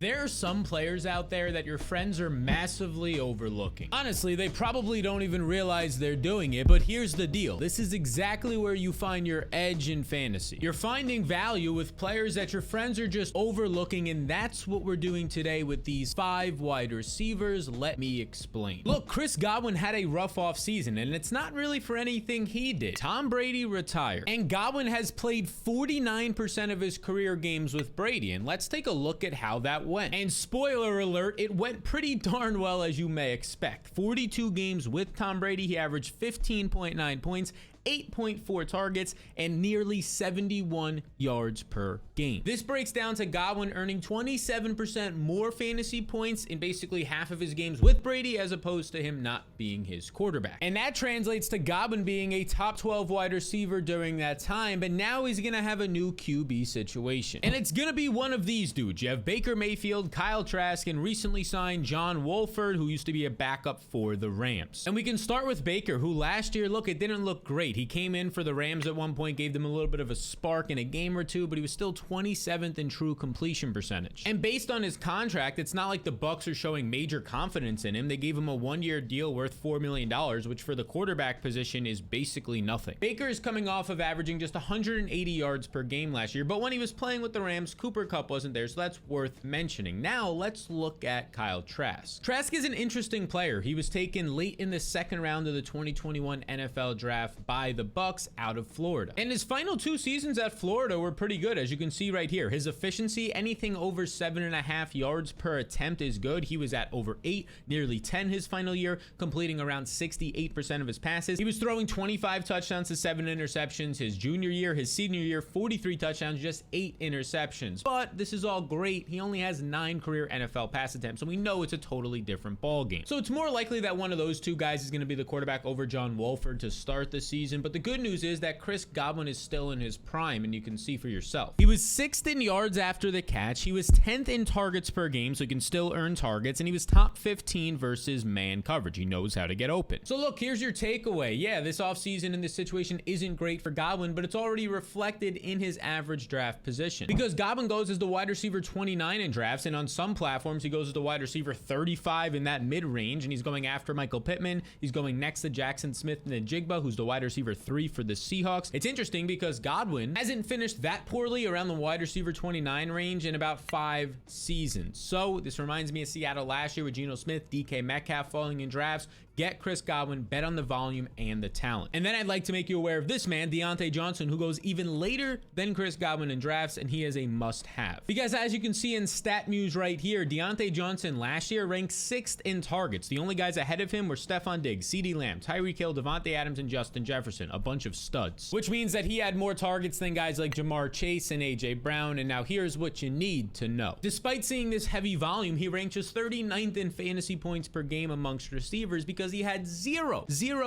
There are some players out there that your friends are massively overlooking. Honestly, they probably don't even realize they're doing it, but here's the deal. This is exactly where you find your edge in fantasy. You're finding value with players that your friends are just overlooking, and that's what we're doing today with these 5 wide receivers. Let me explain. Look, Chris Godwin had a rough offseason, and it's not really for anything he did. Tom Brady retired, and Godwin has played 49% of his career games with Brady, and let's take a look at how that went. And spoiler alert, it went pretty darn well, as you may expect. 42 games with Tom Brady, he averaged 15.9 points, 8.4 targets, and nearly 71 yards per game. This breaks down to Godwin earning 27% more fantasy points in basically half of his games with Brady, as opposed to him not being his quarterback. And that translates to Godwin being a top 12 wide receiver during that time, but now he's gonna have a new QB situation. And it's gonna be one of these dudes. You have Baker Mayfield, Kyle Trask, and recently signed John Wolford, who used to be a backup for the Rams. And we can start with Baker, who last year, look, it didn't look great. He came in for the Rams at one point, gave them a little bit of a spark in a game or two, but he was still 27th in true completion percentage. And based on his contract, it's not like the Bucs are showing major confidence in him. They gave him a 1-year deal worth $4 million, which for the quarterback position is basically nothing. Baker is coming off of averaging just 180 yards per game last year, but when he was playing with the Rams, Cooper Kupp wasn't there, so that's worth mentioning. Now let's look at Kyle Trask. Trask is an interesting player. He was taken late in the second round of the 2021 NFL draft by the Bucs out of Florida. And his final 2 seasons at Florida were pretty good, as you can see right here. His efficiency, anything over 7.5 yards per attempt is good. He was at over 8, nearly 10 his final year, completing around 68% of his passes. He was throwing 25 touchdowns to 7 interceptions his junior year. His senior year, 43 touchdowns, just 8 interceptions. But this is all great. He only has 9 career NFL pass attempts, and we know it's a totally different ball game. So it's more likely that one of those 2 guys is going to be the quarterback over John Wolford to start the season. But the good news is that Chris Godwin is still in his prime, and you can see for yourself. He was 6th in yards after the catch. He was 10th in targets per game, so he can still earn targets, and he was top 15 versus man coverage. He knows how to get open. So look, here's your takeaway. Yeah, this offseason in this situation isn't great for Godwin, but it's already reflected in his average draft position. Because Godwin goes as the wide receiver 29 in drafts, and on some platforms, he goes as the wide receiver 35 in that mid-range, and he's going after Michael Pittman. He's going next to Jackson Smith-Njigba, who's the wide receiver 3 for the Seahawks. It's interesting because Godwin hasn't finished that poorly around the wide receiver 29 range in about 5 seasons. So this reminds me of Seattle last year with Geno Smith, DK Metcalf falling in drafts. Get Chris Godwin, bet on the volume and the talent. And then I'd like to make you aware of this man, Deontay Johnson, who goes even later than Chris Godwin in drafts, and he is a must-have. Because as you can see in StatMuse right here, Deontay Johnson last year ranked 6th in targets. The only guys ahead of him were Stephon Diggs, CeeDee Lamb, Tyreek Hill, Devontae Adams, and Justin Jefferson, a bunch of studs. Which means that he had more targets than guys like Jamar Chase and AJ Brown, and now here's what you need to know. Despite seeing this heavy volume, he ranked just 39th in fantasy points per game amongst receivers because he had zero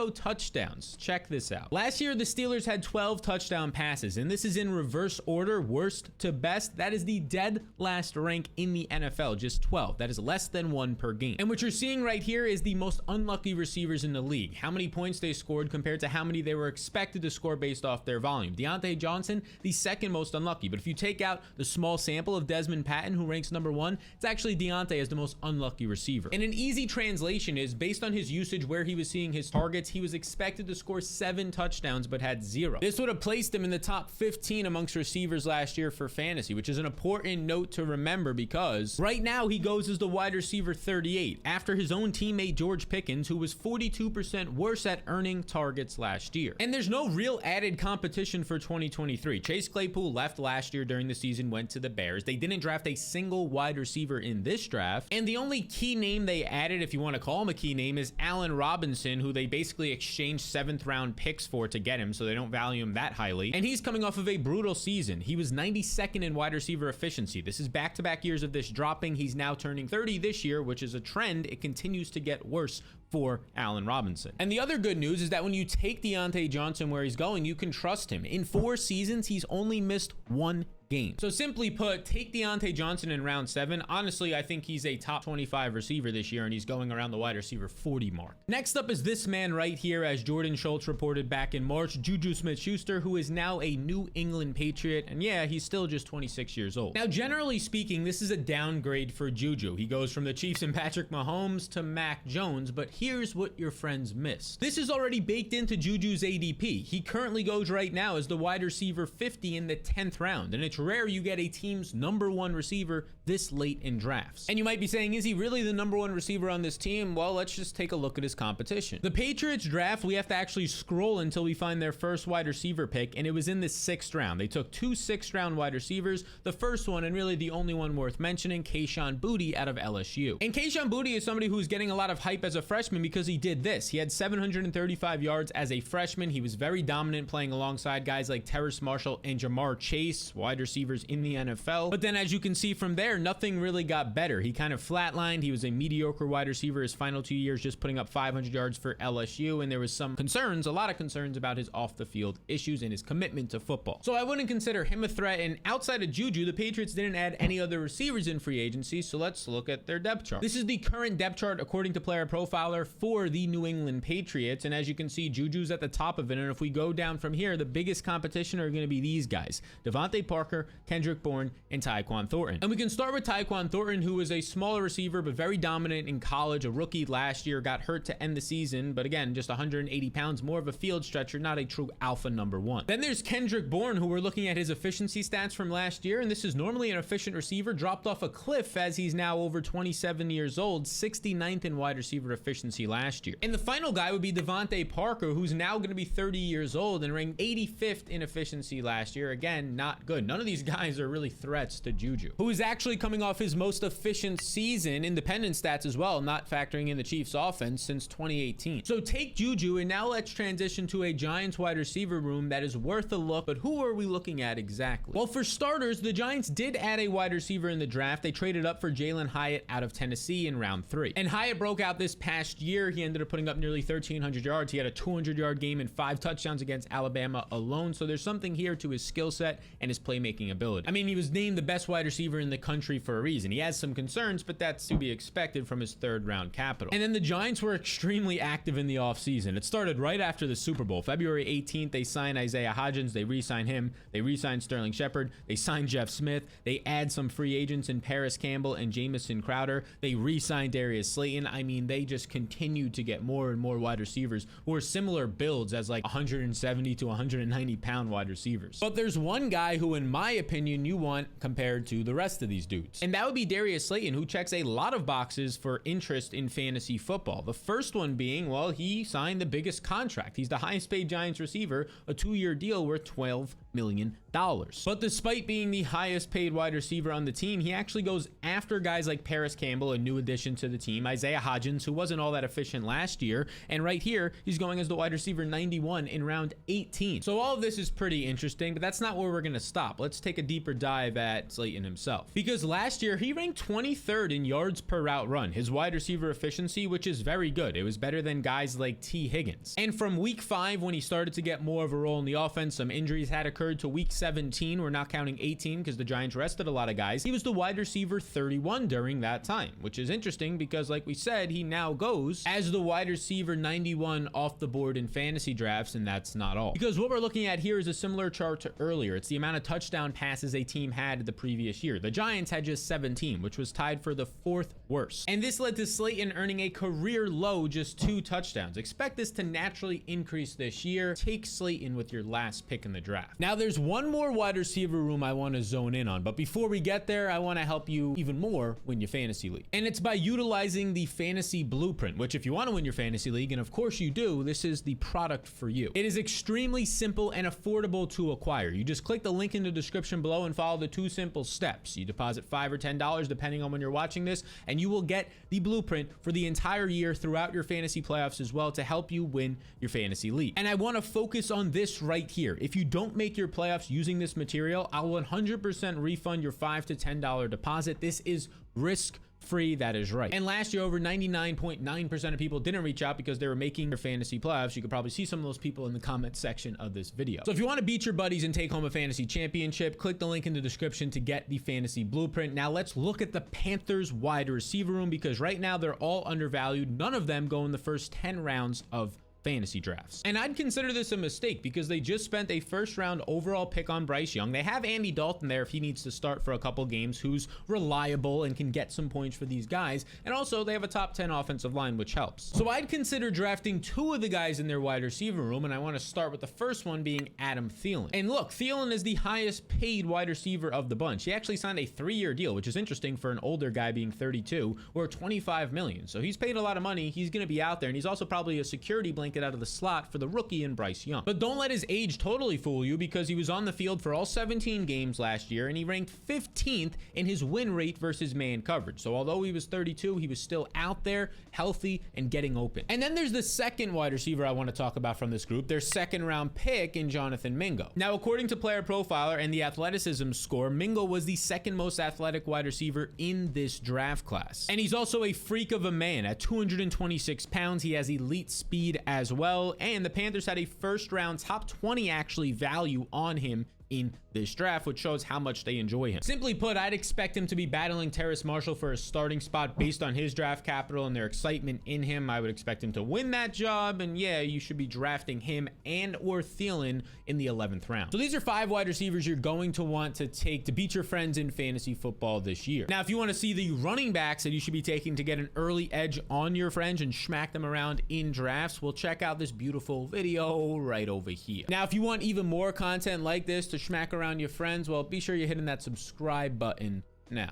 touchdowns. Check this out. Last year, the Steelers had 12 touchdown passes, and this is in reverse order, worst to best. That is the dead last rank in the NFL, just 12. That is less than 1 per game. And what you're seeing right here is the most unlucky receivers in the league. How many points they scored compared to how many they were expected to score based off their volume. Deontay Johnson, the second most unlucky. But if you take out the small sample of Desmond Patton, who ranks number 1, it's actually Deontay as the most unlucky receiver. And an easy translation is, based on his usage where he was seeing his targets, he was expected to score 7 touchdowns but had 0. This would have placed him in the top 15 amongst receivers last year for fantasy, which is an important note to remember because right now he goes as the wide receiver 38 after his own teammate George Pickens, who was 42% worse at earning targets last year. And there's no real added competition for 2023. Chase Claypool left last year during the season, went to the Bears. They didn't draft a single wide receiver in this draft, and the only key name they added, if you want to call him a key name, is Allen Robinson, who they basically exchanged 7th round picks for to get him, so they don't value him that highly. And he's coming off of a brutal season. He was 92nd in wide receiver efficiency. This is back-to-back years of this dropping. He's now turning 30 this year, which is a trend. It continues to get worse for Allen Robinson. And the other good news is that when you take Deontay Johnson where he's going, you can trust him. In 4 seasons, he's only missed 1 game. So simply put, take Deontay Johnson in round 7. Honestly, I think he's a top 25 receiver this year, and he's going around the wide receiver 40 mark. Next up is this man right here, as Jordan Schultz reported back in March, Juju Smith-Schuster, who is now a New England Patriot, and yeah, he's still just 26 years old. Now, generally speaking, this is a downgrade for Juju. He goes from the Chiefs and Patrick Mahomes to Mac Jones, but here's what your friends missed. This is already baked into Juju's ADP. He currently goes right now as the wide receiver 50 in the 10th round, and it's rare you get a team's #1 receiver this late in drafts. And you might be saying, is he really the #1 receiver on this team? Well, let's just take a look at his competition. The Patriots draft, we have to actually scroll until we find their first wide receiver pick, and it was in the 6th round. They took 2 6th-round wide receivers. The first one, and really the only one worth mentioning, Keyshawn Boobie out of LSU. And Keyshawn Boobie is somebody who's getting a lot of hype as a freshman because he did this. He had 735 yards as a freshman. He was very dominant playing alongside guys like Terrace Marshall and Jamar Chase, wide receivers in the NFL. But then as you can see from there, nothing really got better. He kind of flatlined. He was a mediocre wide receiver his final 2 years, just putting up 500 yards for LSU. And there was some concerns, a lot of concerns about his off the field issues and his commitment to football. So I wouldn't consider him a threat. And outside of Juju, the Patriots didn't add any other receivers in free agency. So let's look at their depth chart. This is the current depth chart according to Player Profiler for the New England Patriots. And as you can see, Juju's at the top of it. And if we go down from here, the biggest competition are going to be these guys: Devontae Parker, Kendrick Bourne, and Tyquan Thornton. And we can start with Tyquan Thornton, who was a smaller receiver but very dominant in college. A rookie last year, got hurt to end the season, but again, just 180 pounds, more of a field stretcher, not a true alpha #1. Then there's Kendrick Bourne, who we're looking at his efficiency stats from last year, and this is normally an efficient receiver, dropped off a cliff as he's now over 27 years old, 69th in wide receiver efficiency last year. And the final guy would be Devontae Parker, who's now going to be 30 years old and ranked 85th in efficiency last year. Again, not good. None of these guys are really threats to Juju, who is actually coming off his most efficient season, independent stats as well, not factoring in the Chiefs offense, since 2018. So take Juju, and now let's transition to a Giants wide receiver room that is worth a look. But who are we looking at exactly? Well, for starters, the Giants did add a wide receiver in the draft. They traded up for Jalen Hyatt out of Tennessee in round 3. And Hyatt broke out this past year. He ended up putting up nearly 1,300 yards. He had a 200-yard game and 5 touchdowns against Alabama alone. So there's something here to his skill set and his playmaking ability. I mean, he was named the best wide receiver in the country for a reason. He has some concerns, but that's to be expected from his 3rd-round capital. And then the Giants were extremely active in the offseason. It started right after the Super Bowl. February 18th, they signed Isaiah Hodgins. They re-signed him. They re-signed Sterling Shepard. They signed Jeff Smith. They add some free agents in Paris Campbell and Jamison Crowder. They re-signed Darius Slayton. I mean, they just continued to get more and more wide receivers who are similar builds as like 170 to 190 pound wide receivers. But there's one guy who, in my opinion, you want compared to the rest of these dudes. And that would be Darius Slayton, who checks a lot of boxes for interest in fantasy football. The first one being, well, he signed the biggest contract. He's the highest paid Giants receiver, a 2-year deal worth $12 million. But despite being the highest paid wide receiver on the team, he actually goes after guys like Paris Campbell, a new addition to the team, Isaiah Hodgins, who wasn't all that efficient last year, and right here, he's going as the wide receiver 91 in round 18. So all of this is pretty interesting, but that's not where we're going to stop. Let's take a deeper dive at Slayton himself. Because last year, he ranked 23rd in yards per route run, his wide receiver efficiency, which is very good. It was better than guys like T. Higgins. And from week 5, when he started to get more of a role in the offense, some injuries had occurred, to week 17, we're not counting 18 because the Giants rested a lot of guys, he was the wide receiver 31 during that time, which is interesting because, like we said, he now goes as the wide receiver 91 off the board in fantasy drafts, and that's not all. Because what we're looking at here is a similar chart to earlier. It's the amount of touchdown passes a team had the previous year. The Giants had just 17, which was tied for the 4th worst. And this led to Slayton earning a career low just 2 touchdowns. Expect this to naturally increase this year. Take Slayton with your last pick in the draft. Now, there's one more wide receiver room I want to zone in on, but before we get there, I want to help you even more win your fantasy league. And it's by utilizing the fantasy blueprint, which if you want to win your fantasy league, and of course you do, this is the product for you. It is extremely simple and affordable to acquire. You just click the link in the description below and follow the 2 simple steps. You deposit $5 or $10 depending on when you're watching this, and you will get the blueprint for the entire year throughout your fantasy playoffs as well to help you win your fantasy league. And I want to focus on this right here. If you don't make your playoffs using this material, I'll 100% refund your $5 to $10 deposit. This is risk free. That is right. And last year, over 99.9% of people didn't reach out because they were making their fantasy playoffs. You could probably see some of those people in the comment section of this video. So if you want to beat your buddies and take home a fantasy championship, click the link in the description to get the fantasy blueprint. Now let's look at the Panthers wide receiver room, because right now they're all undervalued. None of them go in the first 10 rounds of fantasy drafts. And I'd consider this a mistake because they just spent a first round overall pick on Bryce Young. They have Andy Dalton there if he needs to start for a couple games, who's reliable and can get some points for these guys. And also they have a top 10 offensive line, which helps. So I'd consider drafting two of the guys in their wide receiver room. And I want to start with the first one being Adam Thielen. And look, Thielen is the highest paid wide receiver of the bunch. He actually signed a 3-year deal, which is interesting for an older guy being 32, or $25 million. So he's paid a lot of money. He's going to be out there, and he's also probably a security blanket out of the slot for the rookie in Bryce Young. But don't let his age totally fool you, because he was on the field for all 17 games last year, and he ranked 15th in his win rate versus man coverage. So although he was 32, he was still out there, healthy, and getting open. And then there's the second wide receiver I want to talk about from this group, their second round pick in Jonathan Mingo. Now, according to Player Profiler and the athleticism score, Mingo was the second most athletic wide receiver in this draft class. And he's also a freak of a man. At 226 pounds, he has elite speed as well. And the Panthers had a first round top 20 actually value on him in this draft, which shows how much they enjoy him. Simply put, I'd expect him to be battling Terrace Marshall for a starting spot based on his draft capital and their excitement in him. I would expect him to win that job, and yeah, you should be drafting him and or Thielen in the 11th round. So these are 5 wide receivers you're going to want to take to beat your friends in fantasy football this year. Now, if you want to see the running backs that you should be taking to get an early edge on your friends and smack them around in drafts, well, check out this beautiful video right over here. Now, if you want even more content like this to smack around your friends, well, be sure you're hitting that subscribe button now.